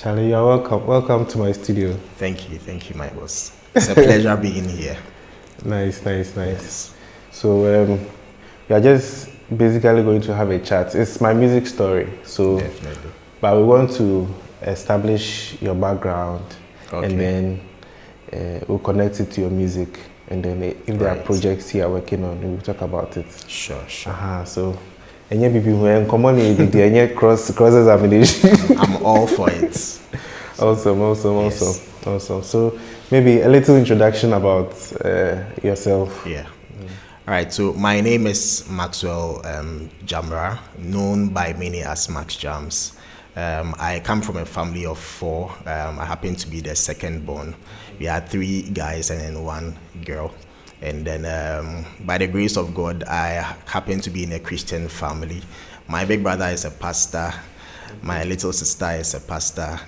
Charlie, you're welcome. Welcome to my studio. Thank you, my boss. It's a pleasure being here. Nice. Yes. So we are just basically going to have a chat. It's my music story. So, Definitely. but we want to establish your background, Okay. and then we'll connect it to your music. And then if there are Right. projects you are working on, we'll talk about it. Sure. So, and yeah, people who are common the cross examination. I'm all for it. Awesome. Yes. Awesome. So maybe a little introduction about yourself. Yeah. All right. So my name is Maxwell Gyama, known by many as Max Gyams. I come from a family of 4. I happen to be the second born. We are 3 guys and then 1 girl. And then by the grace of God, I happen to be in a Christian family. My big brother is a pastor. My little sister is a pastor.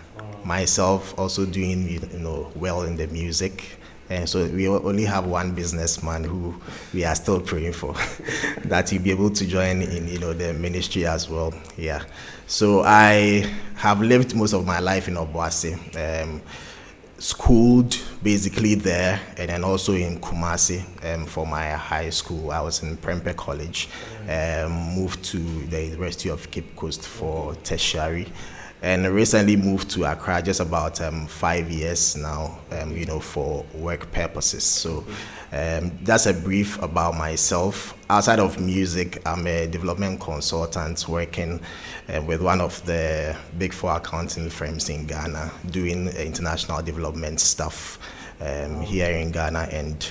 Myself also doing well in the music. And so we only have one businessman who we are still praying for that he'll be able to join in the ministry as well. Yeah. So I have lived most of my life in Obuasi. Schooled basically there, and then also in Kumasi for my high school. I was in Prempeh College, moved to the University of Cape Coast for tertiary, and recently moved to Accra just about 5 years now, for work purposes. So that's a brief about myself. Outside of music, I'm a development consultant working with one of the big 4 accounting firms in Ghana, doing international development stuff here in Ghana and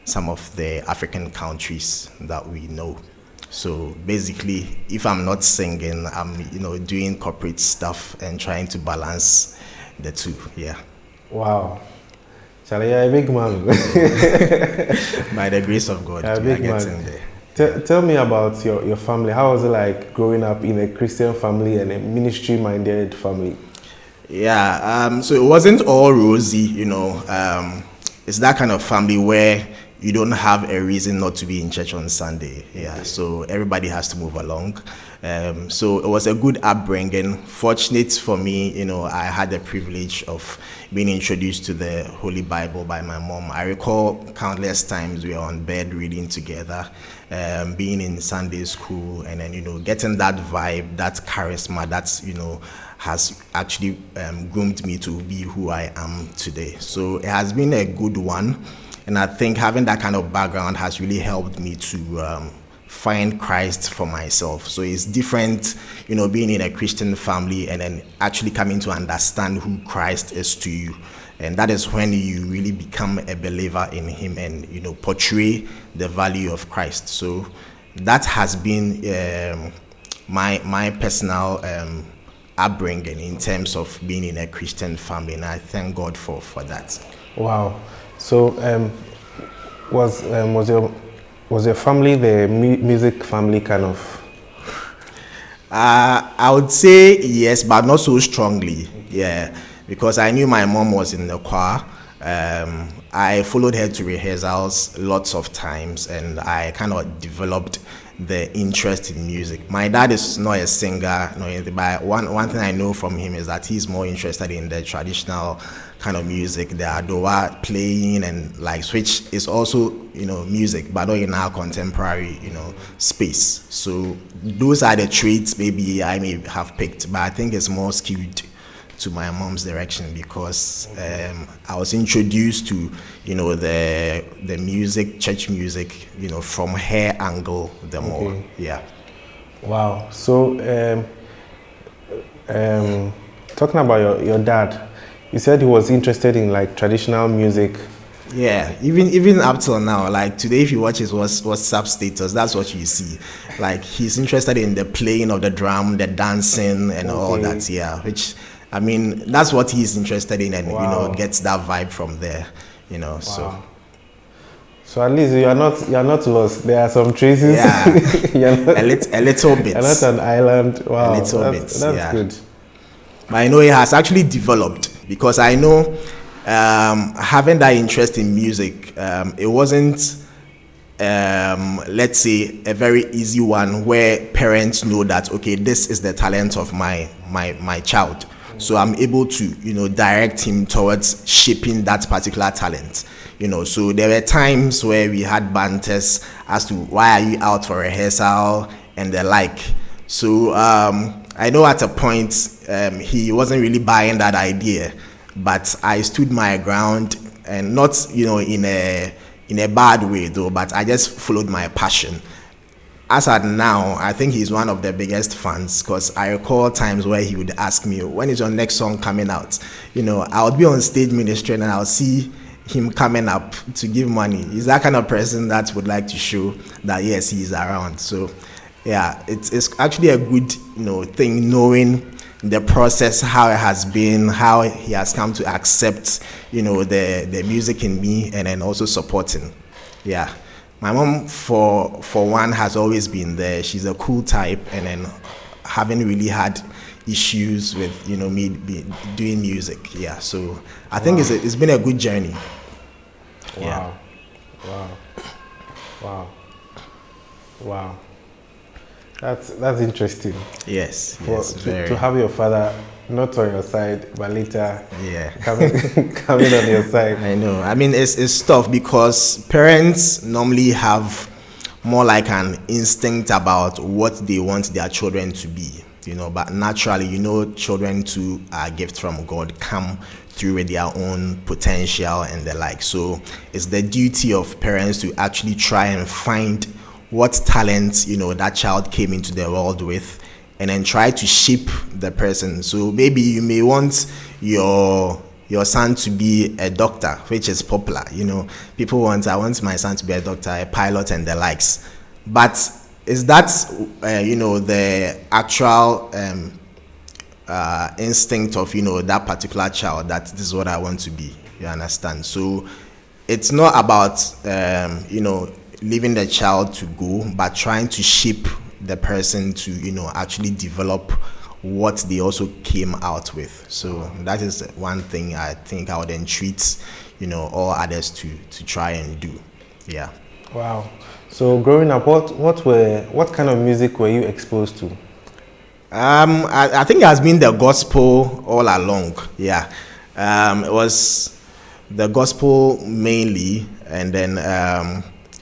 some of the African countries that we know. So basically, if I'm not singing, I'm doing corporate stuff and trying to balance the two. Yeah. Wow. Charlie, you're a big man. By the grace of God, You're a we are big getting man. there. Tell me about your family. How was it like growing up in a Christian family and a ministry-minded family? Yeah, so it wasn't all rosy, it's that kind of family where you don't have a reason not to be in church on Sunday. Yeah, so everybody has to move along. So it was a good upbringing. Fortunate for me, I had the privilege of being introduced to the Holy Bible by my mom. I recall countless times we were on bed reading together, being in Sunday school, and then, getting that vibe, that charisma, that's, has actually groomed me to be who I am today. So it has been a good one. And I think having that kind of background has really helped me to find Christ for myself. So it's different, being in a Christian family and then actually coming to understand who Christ is to you. And that is when you really become a believer in him and, portray the value of Christ. So that has been my personal upbringing in terms of being in a Christian family. And I thank God for that. Wow. So was your family the music family kind of? I would say yes, but not so strongly. Yeah, because I knew my mom was in the choir. I followed her to rehearsals lots of times, and I kind of developed the interest in music. My dad is not a singer, but one thing I know from him is that he's more interested in the traditional kind of music, the adowa playing, and which is also music, but not in our contemporary space. So those are the traits maybe I may have picked, but I think it's more skewed to my mom's direction because I was introduced to the music, church music, from her angle the more. Yeah. Wow. So talking about your dad, you said he was interested in traditional music. Yeah, even up till now, today, if you watch his WhatsApp status, that's what you see. He's interested in the playing of the drum, the dancing, and all that. Yeah, which that's what he's interested in, and gets that vibe from there. Wow. So at least you're not lost. There are some traces. Yeah, a little bit. You're not an island. Wow, a little bit. That's good. But I know it has actually developed because I know having that interest in music, it wasn't, let's say, a very easy one where parents know that, okay, this is the talent of my child. So I'm able to, direct him towards shaping that particular talent. So there were times where we had banters as to why are you out for rehearsal and the like. So I know at a point he wasn't really buying that idea, but I stood my ground, and not in a bad way though, but I just followed my passion. As at now, I think he's one of the biggest fans, because I recall times where he would ask me, when is your next song coming out? I would be on stage ministering and I'll see him coming up to give money. He's that kind of person that would like to show that yes, he's around. So yeah, it's actually a good thing, knowing the process, how it has been, how he has come to accept the music in me, and then also supporting. Yeah, my mom for one has always been there. She's a cool type, and then haven't really had issues with me doing music. Yeah, so I think it's been a good journey. Wow. Yeah. Wow. That's interesting. Yes. To have your father not on your side, but later coming on your side. I know. I mean, it's tough, because parents normally have more like an instinct about what they want their children to be. But naturally, children too are gifts from God, come through with their own potential and the like. So it's the duty of parents to actually try and find what talents that child came into the world with, and then try to shape the person. So maybe you may want your son to be a doctor, which is popular. People I want my son to be a doctor, a pilot, and the likes. But is that the actual instinct of that particular child, that this is what I want to be? You understand? So it's not about leaving the child to go, but trying to shape the person to actually develop what they also came out with. So that is one thing I think I would entreat all others to try and do. Yeah. Wow. So growing up, what kind of music were you exposed to? I think it has been the gospel all along. Yeah. It was the gospel mainly, and then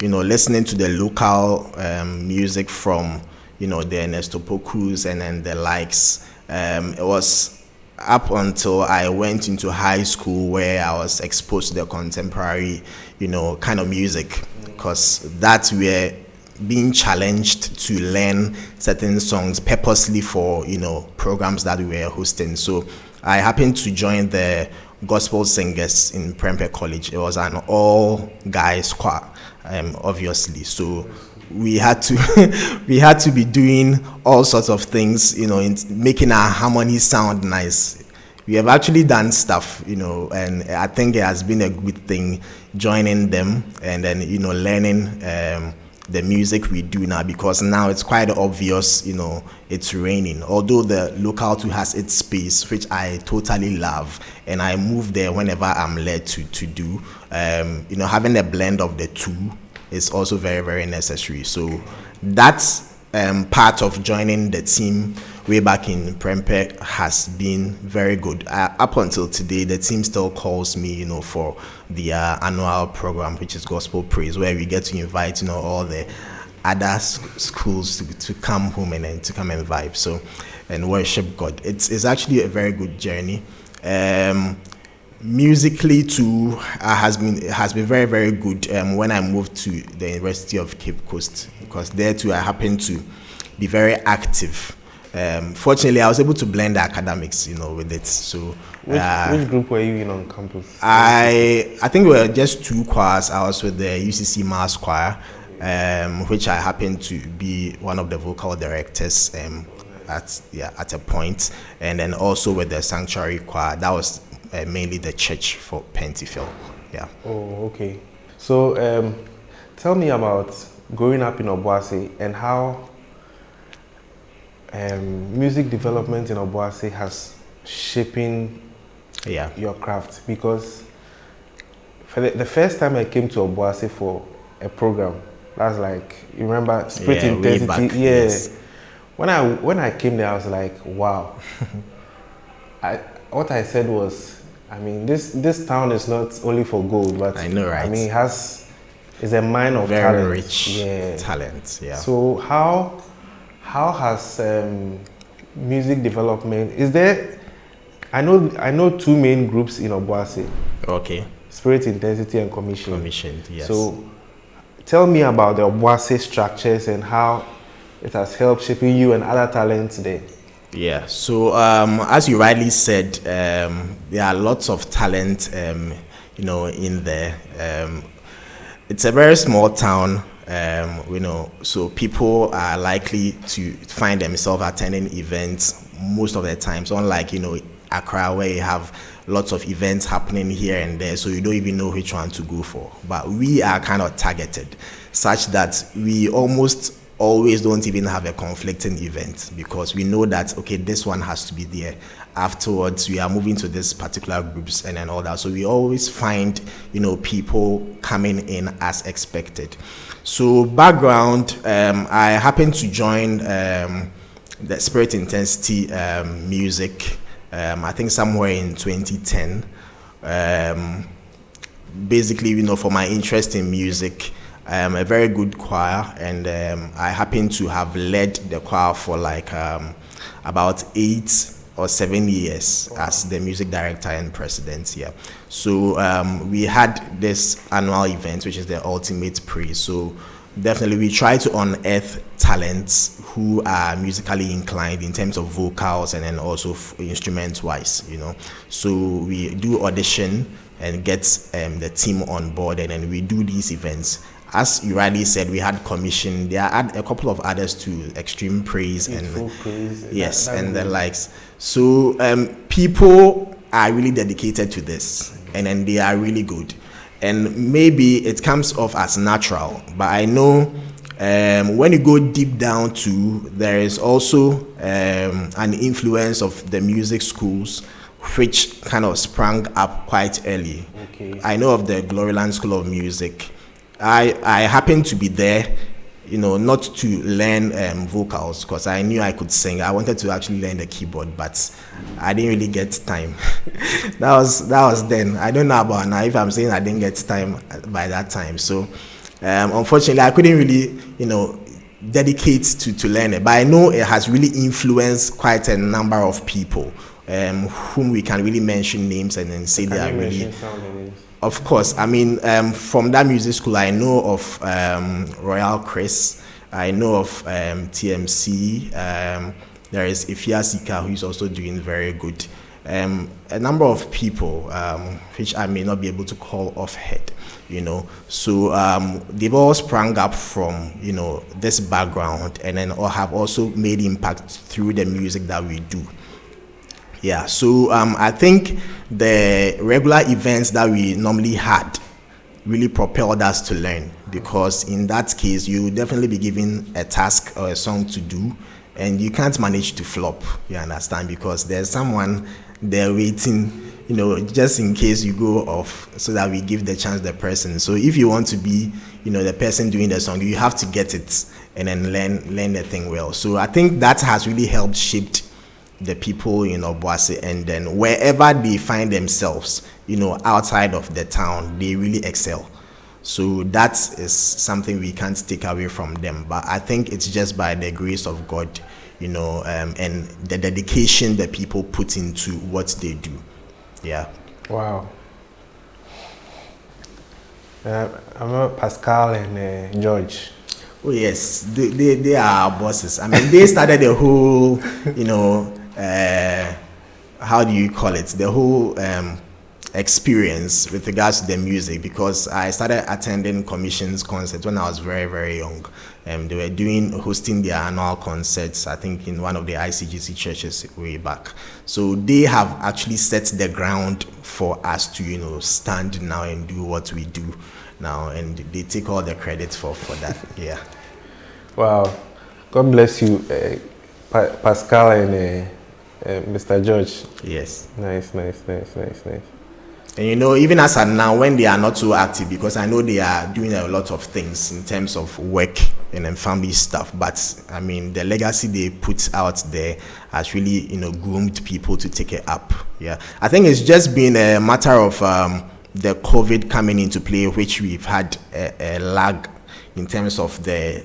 listening to the local music from the Ernesto Pokus and then the likes. It was up until I went into high school where I was exposed to the contemporary kind of music, because that we're being challenged to learn certain songs purposely for programs that we were hosting. So I happened to join the gospel singers in Prempeh College. It was an all guys choir, obviously. So we had to be doing all sorts of things, in making our harmony sound nice. We have actually done stuff, and I think it has been a good thing joining them, and then learning the music we do now, because now it's quite obvious, it's raining. Although the local too has its space, which I totally love, and I move there whenever I'm led to do. Having a blend of the two is also very, very necessary. So that's part of joining the team way back in Prempeh has been very good. Up until today, the team still calls me, for the annual program, which is Gospel Praise, where we get to invite, all the other schools to come home and then to come and vibe, so, and worship God. It's actually a very good journey. Musically too, has been very, very good when I moved to the University of Cape Coast, because there too I happened to be very active. Fortunately, I was able to blend the academics, with it. So, which group were you in on campus? I think we were just two choirs. I was with the UCC Mass Choir, which I happened to be one of the vocal directors at a point, and then also with the Sanctuary Choir. That was mainly the church for Pentefield. Yeah. Oh, okay. So, tell me about growing up in Obuasi and how music development in Obuasi has shaping your craft. Because for the first time I came to Obuasi for a program, that's like, you remember Spirit Intensity? Yes. When I came there, I was like, wow. what I said was, I mean, this town is not only for gold, but I know, right? I mean, it's a mine of very talent. rich talent. Yeah. So how has music development? Is there? I know two main groups in Obuasi. Okay. Spirit, Intensity, and Commission. Commissioned, yes. So tell me about the Obuasi structures and how it has helped shaping you and other talents there. Yeah, so as you rightly said, there are lots of talent, in there. It's a very small town, so people are likely to find themselves attending events most of the time. So unlike, Accra, where you have lots of events happening here and there, so you don't even know which one to go for. But we are kind of targeted, such that we almost always don't even have a conflicting event, because we know that, okay, this one has to be there. Afterwards, we are moving to this particular groups and all that. So we always find, people coming in as expected. So background, I happened to join the Spirit Intensity music, I think somewhere in 2010. Basically, for my interest in music, I am a very good choir, and I happen to have led the choir for like about 8 or 7 years as the music director and president here. So we had this annual event, which is the Ultimate Praise. So definitely we try to unearth talents who are musically inclined in terms of vocals and then also instrument wise, So we do audition and get the team on board, and then we do these events. As you rightly said, we had Commission. There are a couple of others too, Extreme Praise and praise, yes, and the likes. So people are really dedicated to this, and then they are really good. And maybe it comes off as natural, but I know when you go deep down there is also an influence of the music schools, which kind of sprang up quite early. Okay. I know of the Gloryland School of Music. I happened to be there, not to learn vocals, because I knew I could sing. I wanted to actually learn the keyboard, but I didn't really get time. that was then. I don't know about now if I'm saying I didn't get time by that time. So unfortunately, I couldn't really, dedicate to learn it. But I know it has really influenced quite a number of people, whom we can really mention names and then say they are really. Of course, I mean, from that music school, I know of Royal Chris, I know of TMC, there is Ifya Sika, who is also doing very good. A number of people, which I may not be able to call off head, So they've all sprung up from, this background, and then have also made impact through the music that we do. Yeah, so I think the regular events that we normally had really propelled us to learn, because in that case, you definitely be given a task or a song to do, and you can't manage to flop, you understand, because there's someone there waiting, just in case you go off, so that we give the chance to the person. So if you want to be, the person doing the song, you have to get it and then learn the thing well. So I think that has really helped shape the people in Obuasi, and then wherever they find themselves, outside of the town, they really excel. So that is something we can't take away from them. But I think it's just by the grace of God, and the dedication that people put into what they do. Yeah. Wow. I'm Pascal and George. Oh yes, they are our bosses. I mean, they started the whole, how do you call it? The whole experience with regards to the music, because I started attending Commission's concerts when I was very, very young. They were hosting their annual concerts, I think, in one of the ICGC churches way back. So they have actually set the ground for us to, stand now and do what we do now, and they take all the credit for that. Yeah. Wow. God bless you, Pascal and Mr. George. Yes. Nice. And even as of now, when they are not so active, because I know they are doing a lot of things in terms of work and then family stuff, but I mean the legacy they put out there has really groomed people to take it up. Yeah, I think it's just been a matter of the COVID coming into play, which we've had a lag in terms of the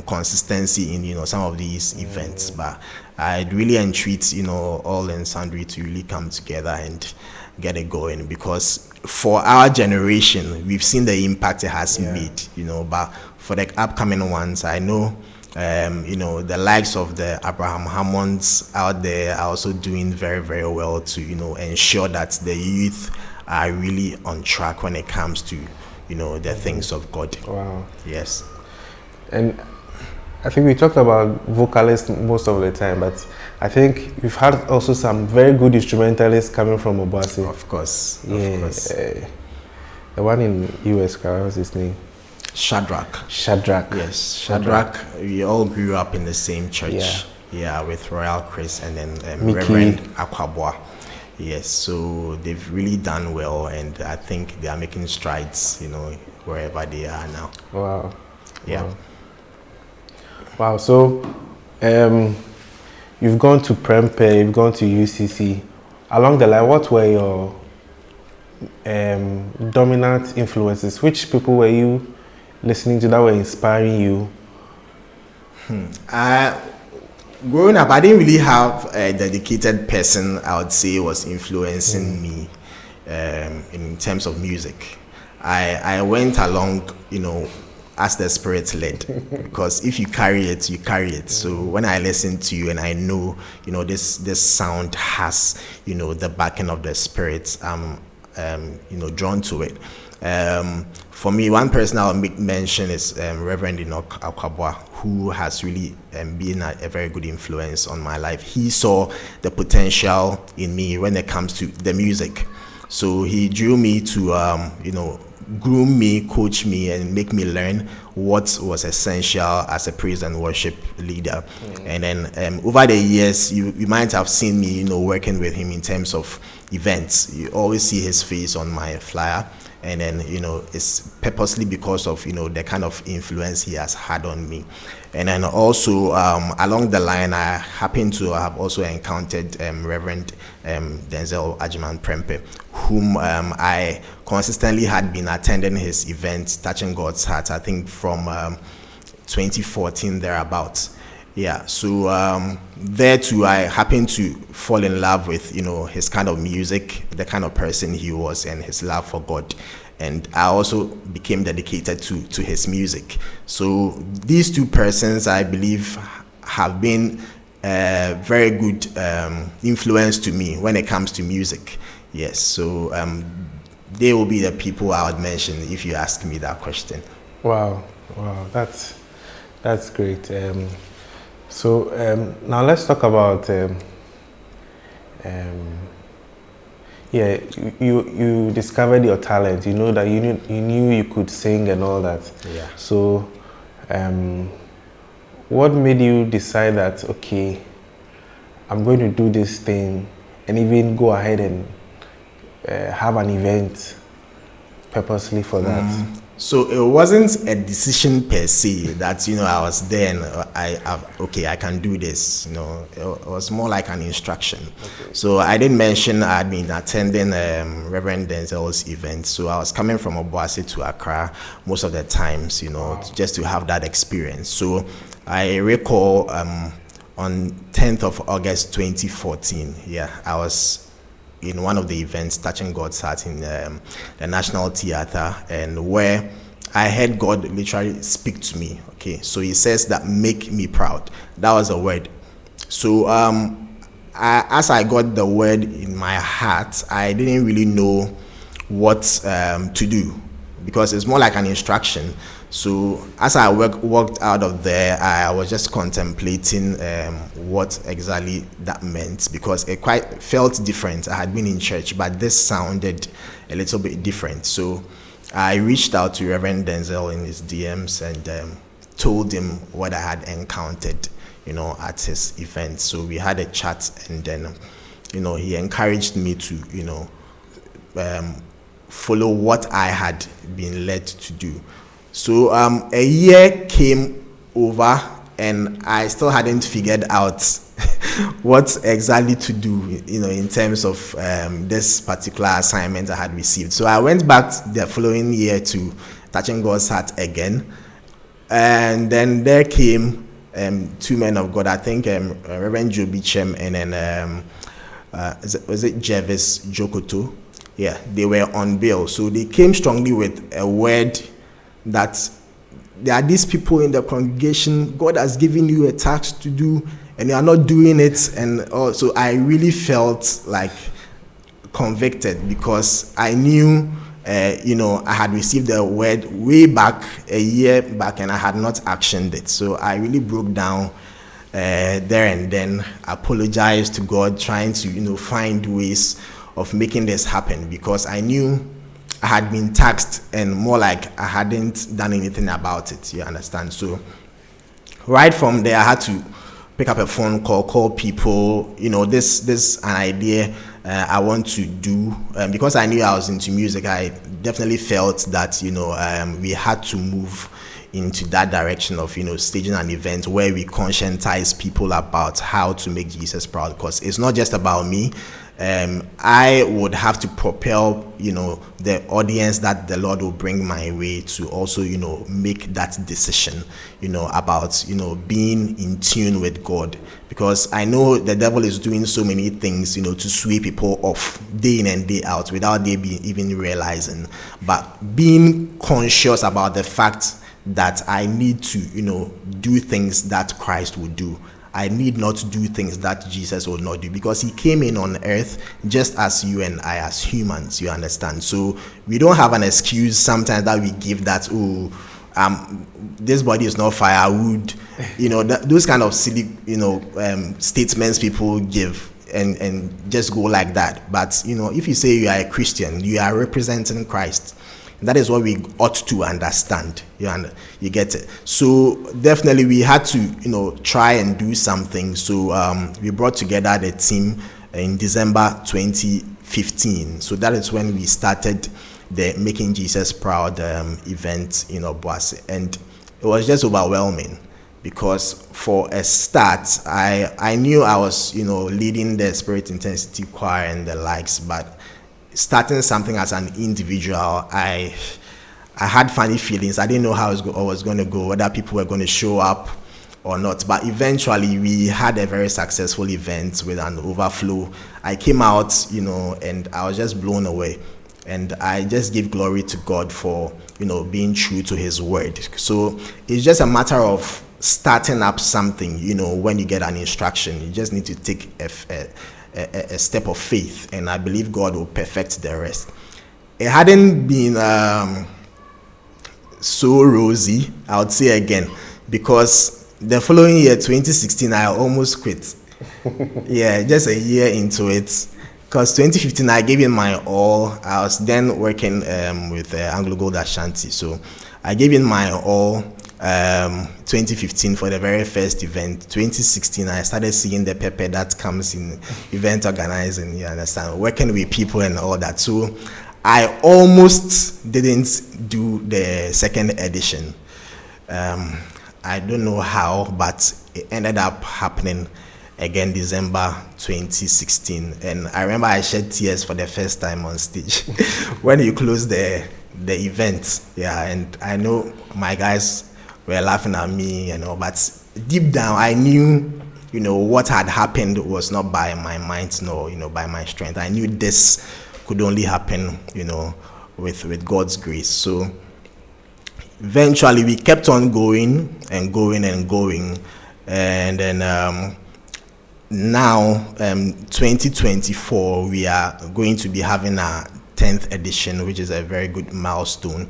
consistency in some of these events. But I'd really entreat all and sundry to really come together and get it going, because for our generation we've seen the impact it has made, but for the upcoming ones, I know the likes of the Abraham Hammonds out there are also doing very, very well to ensure that the youth are really on track when it comes to the things of God. Wow. Yes. And I think we talked about vocalists most of the time, but I think we've had also some very good instrumentalists coming from Obuasi. Of course. Yeah. Of course. The one in US, what was his name? Shadrach. Yes, Shadrach. We all grew up in the same church. Yeah, with Royal Chris and then Reverend Akwabwa. Yes, so they've really done well, and I think they are making strides, wherever they are now. Wow. Yeah. Wow. So, you've gone to Prempeh, you've gone to UCC. Along the line, what were your dominant influences? Which people were you listening to that were inspiring you? Growing up, I didn't really have a dedicated person I would say was influencing me in terms of music. I went along, as the Spirit led, because if you carry it, you carry it. So when I listen to you and I know, this sound has, the backing of the Spirit, I'm, drawn to it. For me, one person I'll mention is Reverend Enoch Akwabwa, who has really been a very good influence on my life. He saw the potential in me when it comes to the music. So he drew me to, groom me, coach me, and make me learn what was essential as a praise and worship leader. And then over the years, you might have seen me, working with him in terms of events. You always see his face on my flyer. And then, it's purposely because of, the kind of influence he has had on me. And then also, along the line, I happen to have also encountered Reverend Denzel Ajiman Prempeh, whom I consistently had been attending his event, Touching God's Heart, I think from 2014 thereabouts. Yeah, so there too, I happened to fall in love with, his kind of music, the kind of person he was, and his love for God. And I also became dedicated to his music. So these two persons, I believe, have been a very good influence to me when it comes to music. Yes, so they will be the people I would mention if you ask me that question. Wow, that's great. So now let's talk about you discovered your talent. You know that you knew you could sing and all that. Yeah. So what made you decide that, okay, I'm going to do this thing, and even go ahead and have an event purposely for that? So it wasn't a decision per se that I was there and I can do this. It was more like an instruction. Okay. So I didn't mention I'd been attending Reverend Denzel's event. So I was coming from Obuasi to Accra most of the times, just to have that experience. So I recall on 10th of August 2014, I was in one of the events, Touching God's Heart, in the National Theatre, and where I heard God literally speak to me. Okay, so he says that make me proud. That was a word. So as I got the word in my heart, I didn't really know what to do, because it's more like an instruction. So as I walked out of there, I was just contemplating what exactly that meant, because it quite felt different. I had been in church, but this sounded a little bit different. So I reached out to Reverend Denzel in his DMs and told him what I had encountered, at his event. So we had a chat, and then, he encouraged me to, follow what I had been led to do. So a year came over and I still hadn't figured out what exactly to do, in terms of this particular assignment I had received. So I went back the following year to Touching God's Heart again. And then there came two men of God, I think Reverend Joe Bichem and then was it Jervis Jokoto? Yeah, they were on bail. So they came strongly with a word that there are these people in the congregation, God has given you a task to do and you are not doing it. And also I really felt like convicted because I knew I had received the word way back, a year back, and I had not actioned it. So I really broke down there and then, apologized to God, trying to, find ways of making this happen because I knew I had been taxed and more like I hadn't done anything about it, you understand? So right from there, I had to pick up a phone call people, this an idea I want to do. Because I knew I was into music, I definitely felt that, we had to move into that direction of, staging an event where we conscientize people about how to make Jesus proud, because it's not just about me. I would have to propel, the audience that the Lord will bring my way to also, make that decision, about, being in tune with God. Because I know the devil is doing so many things, to sweep people off day in and day out without they even realizing. But being conscious about the fact that I need to, do things that Christ would do. I need not do things that Jesus will not do, because he came in on earth just as you and I as humans, you understand? So we don't have an excuse sometimes that we give that, this body is not firewood, those kind of silly, statements people give and just go like that. But, if you say you are a Christian, you are representing Christ. That is what we ought to understand. You get it? So definitely we had to, try and do something. So we brought together the team in December 2015. So that is when we started the Making Jesus Proud event in Obuasi. And it was just overwhelming because for a start, I knew I was, leading the Spirit Intensity Choir and the likes, but starting something as an individual, I had funny feelings. I didn't know how it was going to go, whether people were going to show up or not. But eventually, we had a very successful event with an overflow. I came out, and I was just blown away. And I just give glory to God for, being true to his word. So it's just a matter of starting up something, when you get an instruction. You just need to take a step of faith, and I believe God will perfect the rest. It hadn't been so rosy, I would say again, because the following year, 2016, I almost quit. Yeah, just a year into it. Because 2015, I gave in my all. I was then working with Anglo Gold Ashanti, so I gave in my all. 2015 for the very first event. 2016, I started seeing the pepper that comes in event organizing, you understand, working with people and all that. So I almost didn't do the second edition. I don't know how, but it ended up happening again December 2016. And I remember I shed tears for the first time on stage when you closed the event. Yeah, and I know my guys were laughing at me, but deep down I knew, what had happened was not by my might nor, by my strength. I knew this could only happen, with God's grace. So eventually we kept on going and going and going. And then now, 2024, we are going to be having our 10th edition, which is a very good milestone,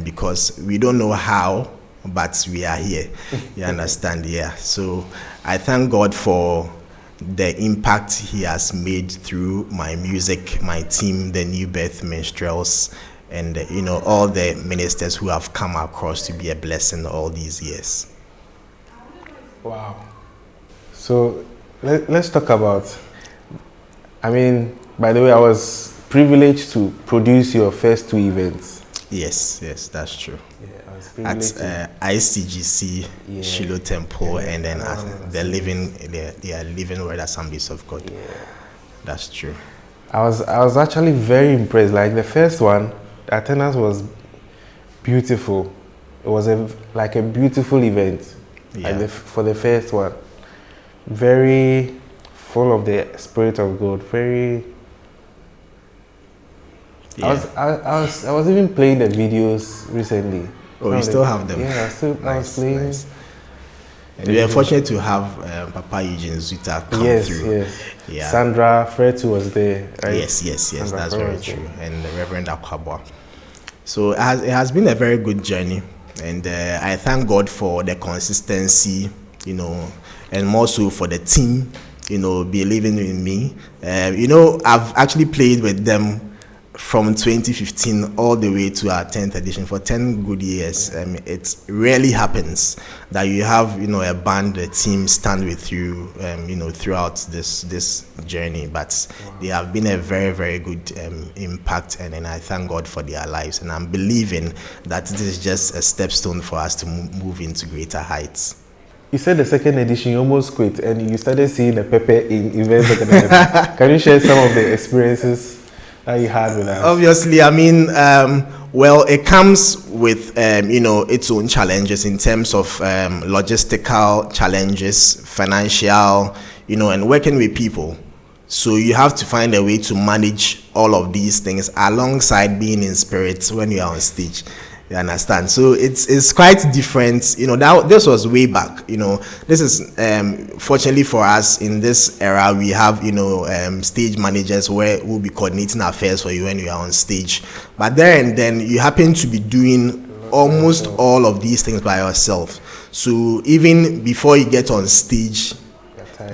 because we don't know how, but we are here. You understand? Yeah. So I thank God for the impact he has made through my music, my team, the New Birth Minstrels, and all the ministers who have come across to be a blessing all these years. Wow. So let's talk about, by the way, I was privileged to produce your first 2 events. Yes, that's true. Yeah, I was privileged at ICGC, Shiloh Temple, and then at the Living Word Assemblies of God. Yeah. That's true. I was actually very impressed. Like the first one, the attendance was beautiful. It was like a beautiful event. Yeah. Like for the first one, very full of the Spirit of God. Very. Yeah. I was even playing the videos recently. Oh, you still have them? Yeah, I was playing. Nice. And we are fortunate to have Papa Eugene Zuta come through. Yes. Yeah. Sandra Fretu was there, right? Yes. Sandra that's very true. And the Reverend Akwabwa. So it has been a very good journey, and I thank God for the consistency, and more so for the team, believing in me. I've actually played with them from 2015 all the way to our 10th edition for 10 good years. It rarely happens that you have a band, a team stand with you throughout this journey, but they have been a very, very good impact, and I thank God for their lives, and I'm believing that this is just a stepstone for us to move into greater heights. You said the 2nd edition you almost quit and you started seeing the pepper in events. Can you share some of the experiences that you had with us? Obviously, it comes with its own challenges in terms of logistical challenges, financial, and working with people. So you have to find a way to manage all of these things alongside being in spirit when you are on stage. You understand? So it's quite different. This was way back. This is fortunately for us in this era, we have stage managers who will be coordinating affairs for you when you are on stage. But then you happen to be doing almost all of these things by yourself. So even before you get on stage,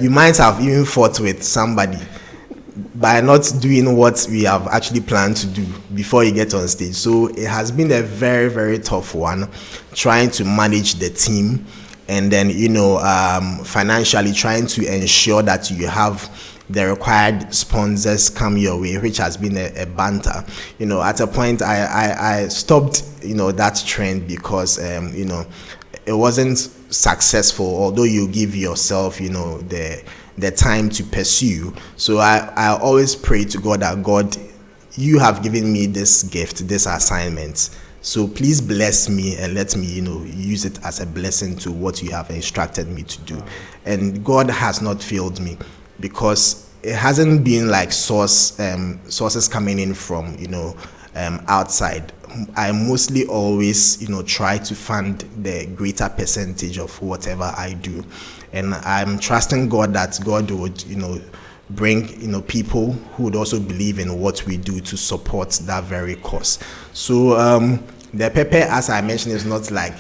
you might have even fought with somebody by not doing what we have actually planned to do before you get on stage. So it has been a very, very tough one, trying to manage the team, and then financially trying to ensure that you have the required sponsors come your way, which has been a banter. At a point I stopped that trend because it wasn't successful, although you give yourself the time to pursue. So I always pray to God that God, you have given me this gift, this assignment, so please bless me and let me use it as a blessing to what you have instructed me to do. And God has not failed me, because it hasn't been like sources coming in from outside. I mostly always try to fund the greater percentage of whatever I do, and I'm trusting God that God would bring people who would also believe in what we do to support that very cause. So the pepper, as I mentioned, is not like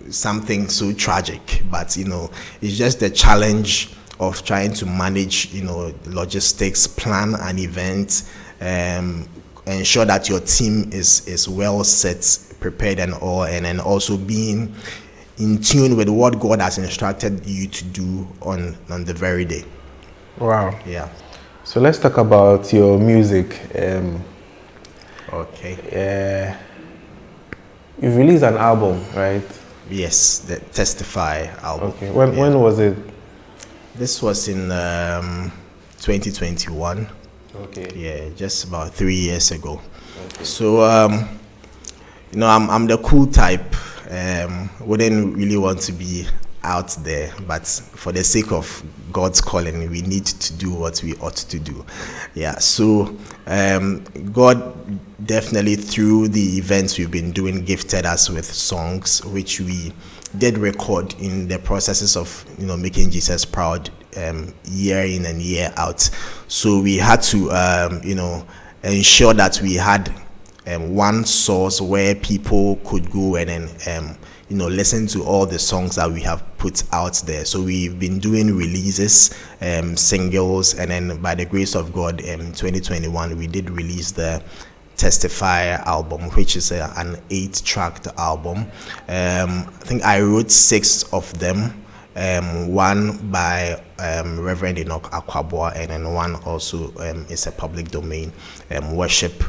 something so tragic, but it's just the challenge of trying to manage logistics, plan an event, ensure that your team is well set, prepared and all, and then also being in tune with what God has instructed you to do on the very day. Wow. Yeah. So let's talk about your music. Okay. You released an album, right? Yes, the Testify album. Okay. When was it? This was in 2021. Okay. Yeah, just about 3 years ago. Okay. So I'm the cool type. Wouldn't really want to be out there, but for the sake of God's calling, we need to do what we ought to do. Yeah. So God definitely, through the events we've been doing, gifted us with songs which we did record in the processes of making Jesus proud, year in and year out. So we had to ensure that we had one source where people could go and then listen to all the songs that we have put out there. So we've been doing releases, singles, and then by the grace of God, in 2021 we did release the Testify album, which is an 8-track album. I think I wrote 6 of them, one by Reverend Enoch Akwaboah, and then one also is a public domain worship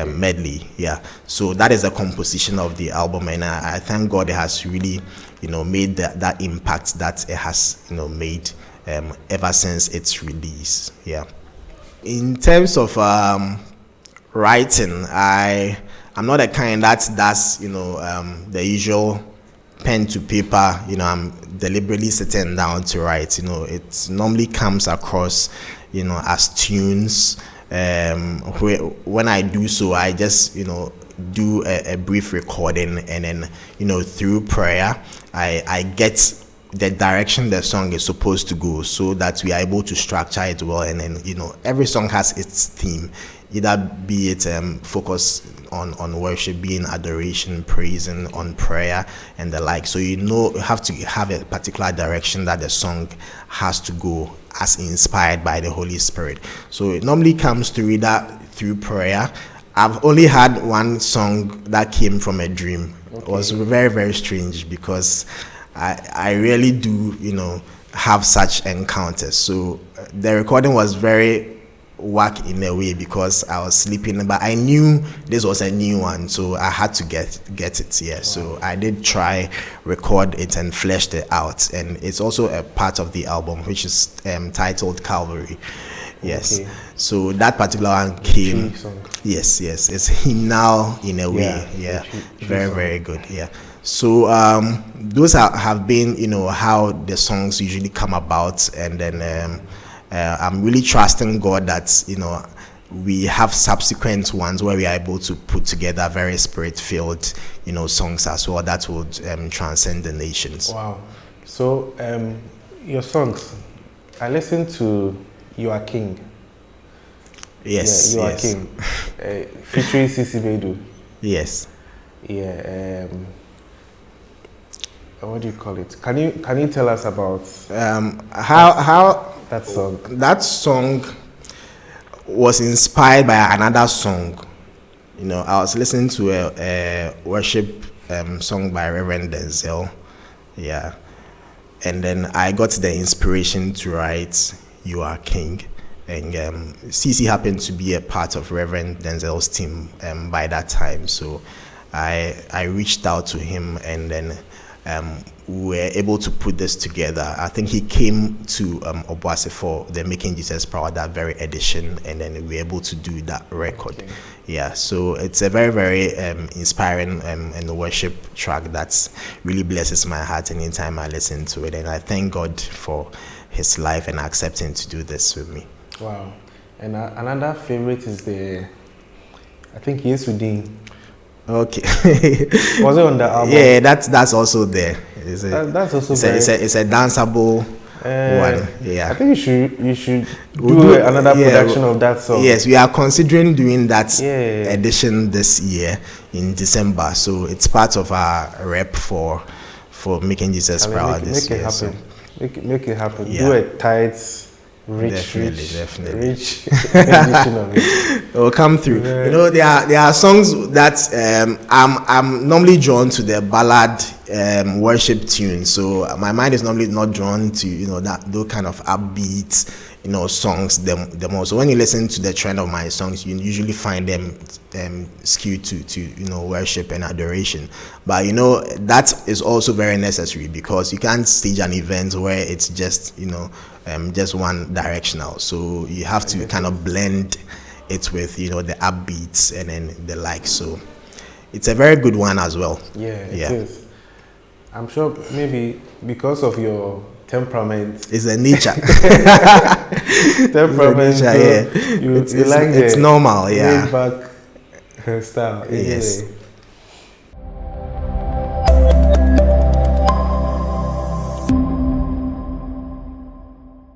medley. Yeah, so that is the composition of the album, and I thank God it has really, made that impact that it has, made ever since its release. Yeah. In terms of writing, I'm not a kind that does, the usual pen to paper. I'm deliberately sitting down to write. It normally comes across, as tunes. When I do so, I just, do a brief recording, and then, through prayer, I get the direction the song is supposed to go, so that we are able to structure it well. And then, every song has its theme, either be it focus on worship, being adoration, praising, on prayer, and the like. So you have to have a particular direction that the song has to go, as inspired by the Holy Spirit. So it normally comes through that through prayer. I've only had one song that came from a dream. Okay. It was very, very strange, because I really do, have such encounters. So the recording was very whack in a way, because I was sleeping, but I knew this was a new one, so I had to get it. Yeah. Wow. So I did try record it and fleshed it out, and it's also a part of the album, which is titled Calvary. Yes. Okay. So that particular one came. Yes. It's hymnal in a way. Yeah. Very, very good. Yeah. So those have been, how the songs usually come about, and then I'm really trusting God that, we have subsequent ones where we are able to put together very spirit-filled, songs as well that would transcend the nations. Wow. So your songs, I listened to You Are King. Yes. Yeah, You Are King, featuring Sisi Bedu. Yes. Yeah. What do you call it? Can you tell us about how that song? That song was inspired by another song. I was listening to a worship song by Reverend Denzel. Yeah. And then I got the inspiration to write You Are King. And CC happened to be a part of Reverend Denzel's team by that time. So I reached out to him, and then we were able to put this together. I think he came to Obuasi for the Making Jesus Proud, that very edition, and then we were able to do that record. Okay. Yeah, so it's a very, very inspiring and worship track that really blesses my heart anytime I listen to it, and I thank God for his life and accepting to do this with me. Wow. And another favorite is I think Yesudin. Okay. Was it on the album? Yeah, that's also there. That's also it's a danceable one. Yeah. I think you should do another production of that song. Yes, we are considering doing that edition this year in December. So it's part of our rep for Making Jesus Proud this year. Make it happen. Yeah. Do a tight, rich edition of it. It will come through. Yeah. There are songs that I'm normally drawn to the ballad worship tunes. So my mind is normally not drawn to those kind of upbeat songs the most. So when you listen to the trend of my songs, you usually find them skewed to worship and adoration. But that is also very necessary, because you can't stage an event where it's just just one directional. So you have to kind of blend it with the upbeats and then the like. So it's a very good one as well. Yeah, it is. I'm sure maybe because of your temperament. It's a nature. Temperament. It's like it's normal. Yeah. Laid back style. Yes.